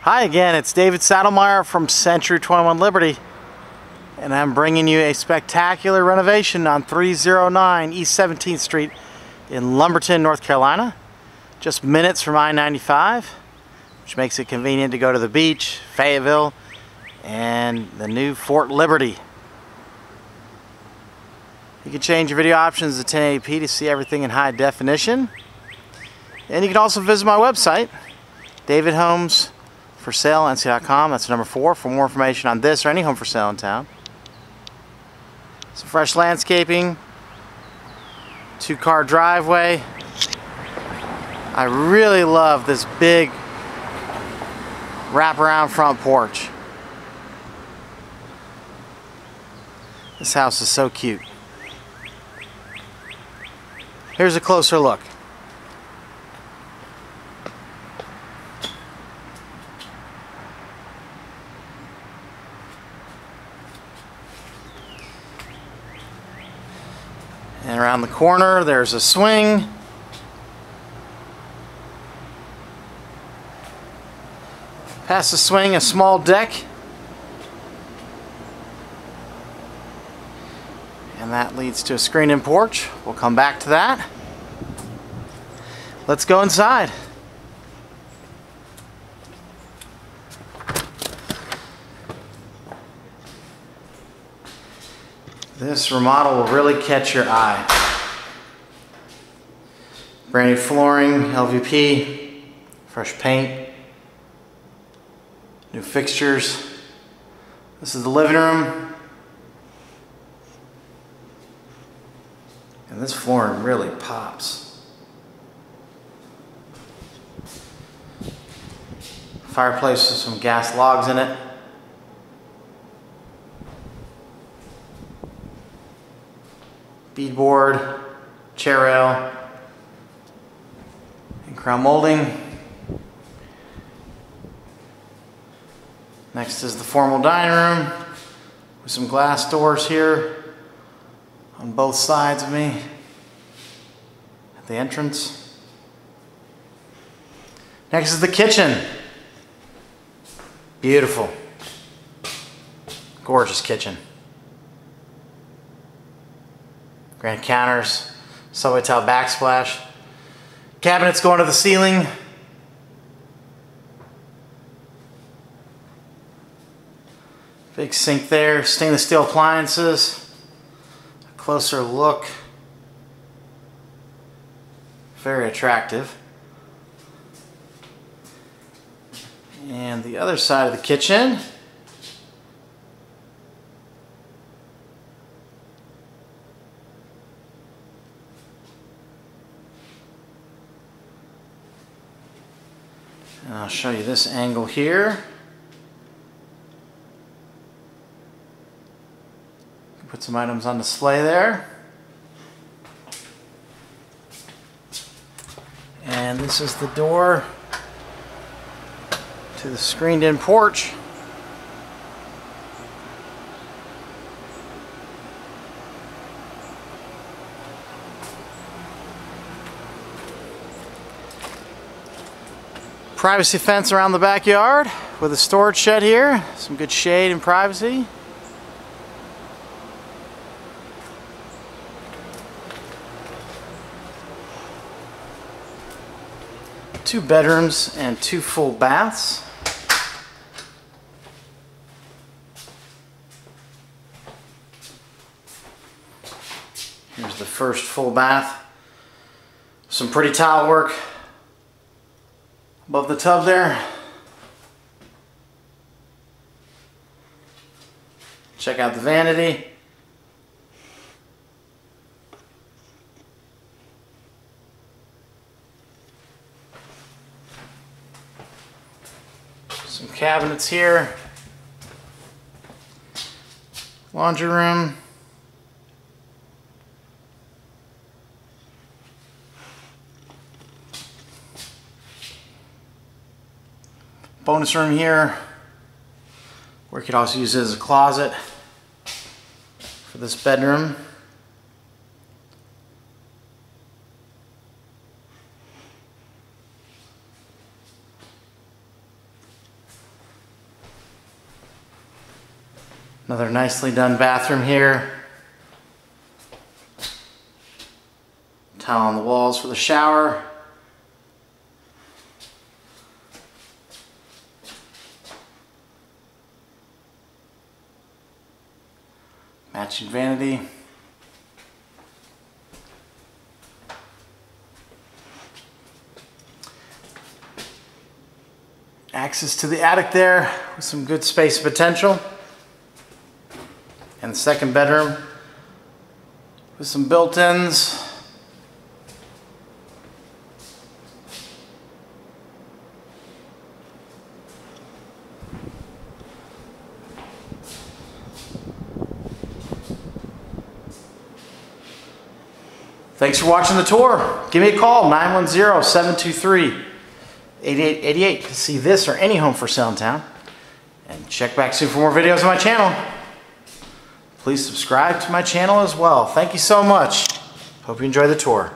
Hi again, it's David Saddlemeyer from Century 21 Liberty, and I'm bringing you a spectacular renovation on 309 East 17th Street in Lumberton, North Carolina, just minutes from I-95, which makes it convenient to go to the beach, Fayetteville, and the new Fort Liberty. You can change your video options to 1080p to see everything in high definition, and you can also visit my website, David Homes for sale NC.com. That's number 4 for more information on this or any home for sale in town. Some fresh landscaping, 2-car driveway. I really love this big wraparound front porch. This house is so cute. Here's a closer look. And around the corner, there's a swing. Past the swing, a small deck. And that leads to a screened-in porch. We'll come back to that. Let's go inside. This remodel will really catch your eye. Brand new flooring, LVP, fresh paint, new fixtures. This is the living room. And this flooring really pops. Fireplace with some gas logs in it. Beadboard, chair rail, and crown molding. Next is the formal dining room with some glass doors here on both sides of me at the entrance. Next is the kitchen. Beautiful. Gorgeous kitchen. Granite counters, subway tile backsplash. Cabinets going to the ceiling. Big sink there, stainless steel appliances. A closer look. Very attractive. And the other side of the kitchen. And I'll show you this angle here. Put some items on display there. And this is the door to the screened-in porch. Privacy fence around the backyard with a storage shed here. Some good shade and privacy. Two bedrooms and 2 full baths. Here's the first full bath. Some pretty tile work above the tub there. Check out the vanity. Some cabinets here. Laundry room. Bonus room here, where you could also use it as a closet for this bedroom. Another nicely done bathroom here. Tile on the walls for the shower. Matching vanity. Access to the attic there with some good space potential. And the second bedroom with some built-ins. Thanks for watching the tour. Give me a call, 910-723-8888 to see this or any home for sale in town. And check back soon for more videos on my channel. Please subscribe to my channel as well. Thank you so much. Hope you enjoy the tour.